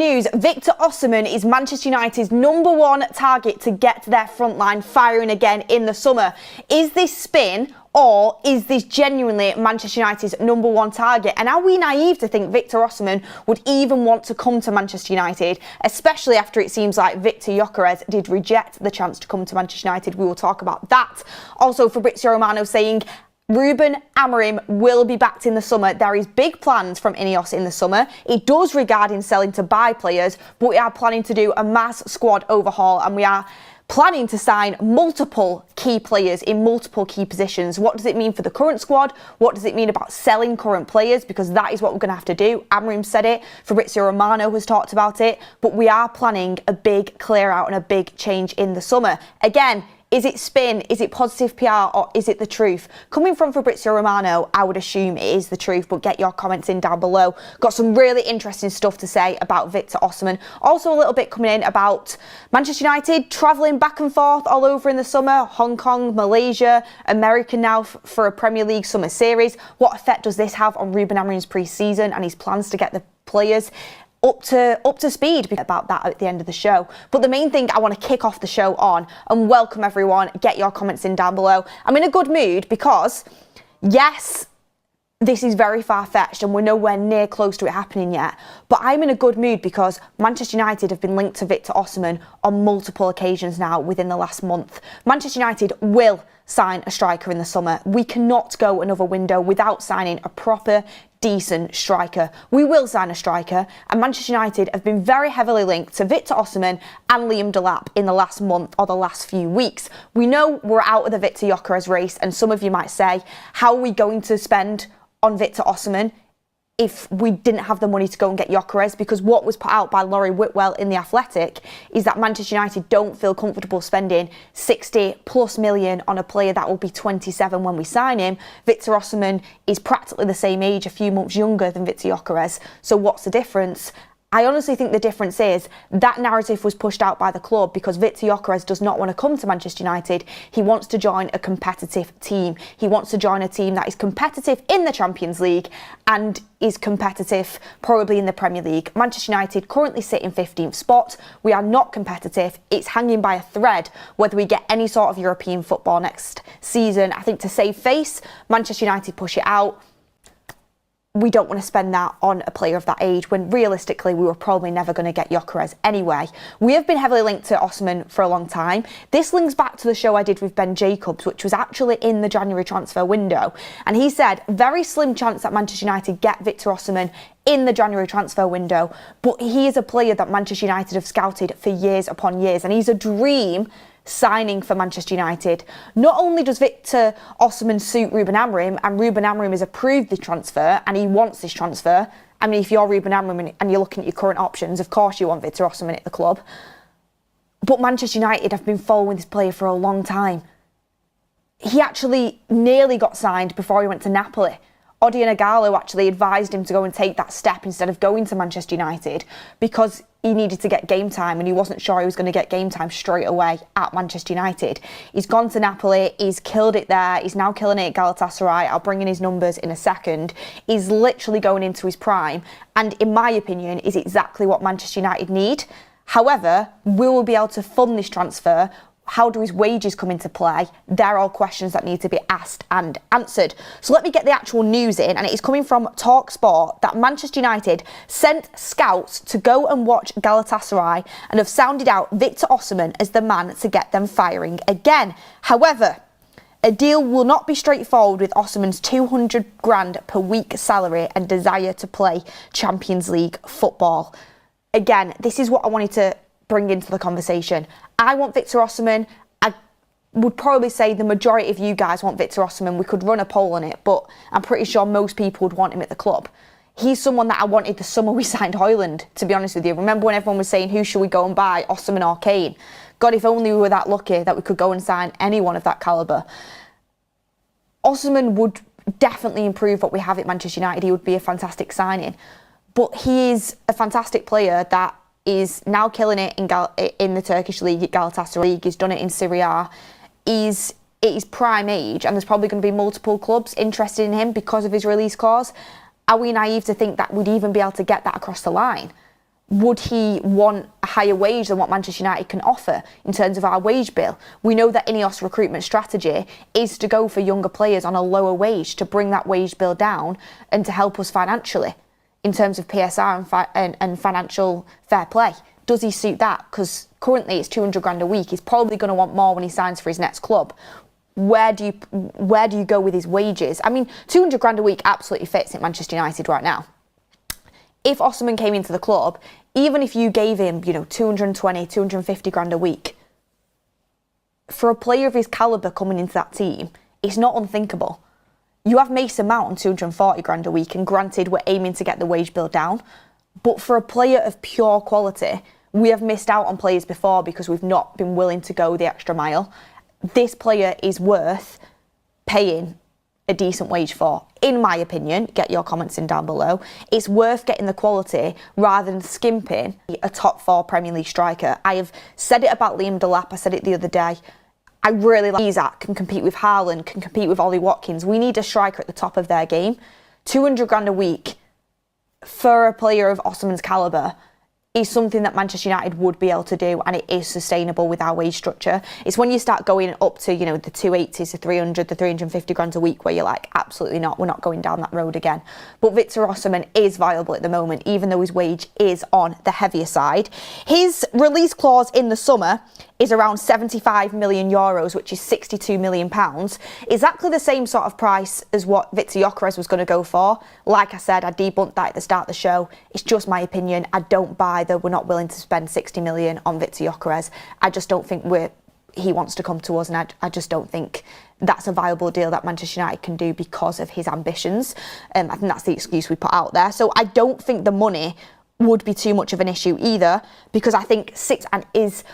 news. Victor Osimhen is Manchester United's #1 target to get their front line firing again in the summer. Is this spin, or is this genuinely Manchester United's #1 target? And are we naive to think Victor Osimhen would even want to come to Manchester United, especially after it seems like Victor Gyökeres did reject the chance to come to Manchester United? We will talk about that. Also, Fabrizio Romano saying Ruben Amorim will be backed in the summer. There is big plans from Ineos in the summer. It does regarding selling to buy players, but we are planning to do a mass squad overhaul, and we are planning to sign multiple key players in multiple key positions. What does it mean for the current squad? What does it mean about selling current players? Because that is what we're going to have to do. Amorim said it. Fabrizio Romano has talked about it. But we are planning a big clear out and a big change in the summer. Again, is it spin? Is it positive PR? Or is it the truth? Coming from Fabrizio Romano, I would assume it is the truth, but get your comments in down below. Got some really interesting stuff to say about Victor Osimhen. Also a little bit coming in about Manchester United travelling back and forth all over in the summer. Hong Kong, Malaysia, America now for a Premier League summer series. What effect does this have on Ruben Amorim's pre-season and his plans to get the players up to speed? About that at the end of the show. But the main thing I want to kick off the show on and welcome everyone, get your comments in down below. I'm in a good mood because, yes, this is very far-fetched and we're nowhere near close to it happening yet, but I'm in a good mood because Manchester United have been linked to Victor Osimhen on multiple occasions now within the last month. Manchester United will sign a striker in the summer. We cannot go another window without signing a proper, decent striker. We will sign a striker, and Manchester United have been very heavily linked to Victor Osimhen and Liam Delap in the last month or the last few weeks. We know we're out of the Victor Gyökeres race, and some of you might say, how are we going to spend on Victor Osimhen if we didn't have the money to go and get Gyökeres? Because what was put out by Laurie Whitwell in The Athletic is that Manchester United don't feel comfortable spending 60+ million on a player that will be 27 when we sign him. Victor Osimhen is practically the same age, a few months younger than Victor Gyökeres. So what's the difference? I honestly think the difference is that narrative was pushed out by the club because Victor Gyökeres does not want to come to Manchester United. He wants to join a competitive team. He wants to join a team that is competitive in the Champions League and is competitive probably in the Premier League. Manchester United currently sit in 15th spot. We are not competitive. It's hanging by a thread whether we get any sort of European football next season. I think to save face, Manchester United push it out. We don't want to spend that on a player of that age when realistically we were probably never going to get Gyökeres anyway. We have been heavily linked to Osimhen for a long time. This links back to the show I did with Ben Jacobs, which was actually in the January transfer window. And he said, very slim chance that Manchester United get Victor Osimhen in the January transfer window. But he is a player that Manchester United have scouted for years upon years. And he's a dream signing for Manchester United. Not only does Victor Osimhen suit Ruben Amorim, and Ruben Amorim has approved the transfer and he wants this transfer. I mean, if you're Ruben Amorim and you're looking at your current options, of course you want Victor Osimhen at the club. But Manchester United have been following this player for a long time. He actually nearly got signed before he went to Napoli. Odion Ighalo actually advised him to go and take that step instead of going to Manchester United because he needed to get game time and he wasn't sure he was going to get game time straight away at Manchester United. He's gone to Napoli, he's killed it there, he's now killing it at Galatasaray. I'll bring in his numbers in a second. He's literally going into his prime and in my opinion is exactly what Manchester United need. However, will we be able to fund this transfer? How do his wages come into play? They're all questions that need to be asked and answered. So let me get the actual news in, and it is coming from TalkSport that Manchester United sent scouts to go and watch Galatasaray and have sounded out Victor Osimhen as the man to get them firing again. However, a deal will not be straightforward with Osimhen's 200 grand per week salary and desire to play Champions League football. Again, this is what I wanted to bring into the conversation. I want Victor Osimhen. I would probably say the majority of you guys want Victor Osimhen. We could run a poll on it, but I'm pretty sure most people would want him at the club. He's someone that I wanted the summer we signed Højlund, to be honest with you. Remember when everyone was saying, who should we go and buy, Osimhen or Kane? God, if only we were that lucky that we could go and sign anyone of that calibre. Osimhen would definitely improve what we have at Manchester United. He would be a fantastic signing. But he is a fantastic player that is now killing it in the Turkish league at Galatasaray. He's done it in Serie A. He's at his prime age, and there's probably going to be multiple clubs interested in him because of his release clause. Are we naive to think that we'd even be able to get that across the line? would he want a higher wage than what Manchester United can offer in terms of our wage bill? We know that Ineos' recruitment strategy is to go for younger players on a lower wage to bring that wage bill down and to help us financially in terms of PSR and financial fair play. Does he suit that? Because currently it's 200 grand a week. He's probably going to want more when he signs for his next club. Where do you go with his wages? I mean, 200 grand a week absolutely fits at Manchester United right now. If Osimhen came into the club, even if you gave him, 220, 250 grand a week, for a player of his calibre coming into that team, it's not unthinkable. You have Mason Mount on 240 grand a week, and granted, we're aiming to get the wage bill down, but for a player of pure quality, we have missed out on players before because we've not been willing to go the extra mile. This player is worth paying a decent wage for, in my opinion. Get your comments in down below. It's worth getting the quality rather than skimping a top 4 Premier League striker. I have said it about Liam Delap, I said it the other day. I really like Isaac, can compete with Haaland, can compete with Ollie Watkins. We need a striker at the top of their game. 200 grand a week for a player of Osimhen's calibre is something that Manchester United would be able to do, and it is sustainable with our wage structure. It's when you start going up to, the 280s, the 300, the 350 grand a week where you're like, absolutely not, we're not going down that road again. But Victor Osimhen is viable at the moment, even though his wage is on the heavier side. His release clause in the summer is around 75 million euros, which is 62 million pounds. Exactly the same sort of price as what Victor Gyökeres was going to go for. Like I said, I debunked that at the start of the show. It's just my opinion. I don't buy that we're not willing to spend 60 million on Victor Gyökeres. I just don't think he wants to come to us, and I just don't think that's a viable deal that Manchester United can do because of his ambitions. I think that's the excuse we put out there. So I don't think the money would be too much of an issue either, because I think 6 and is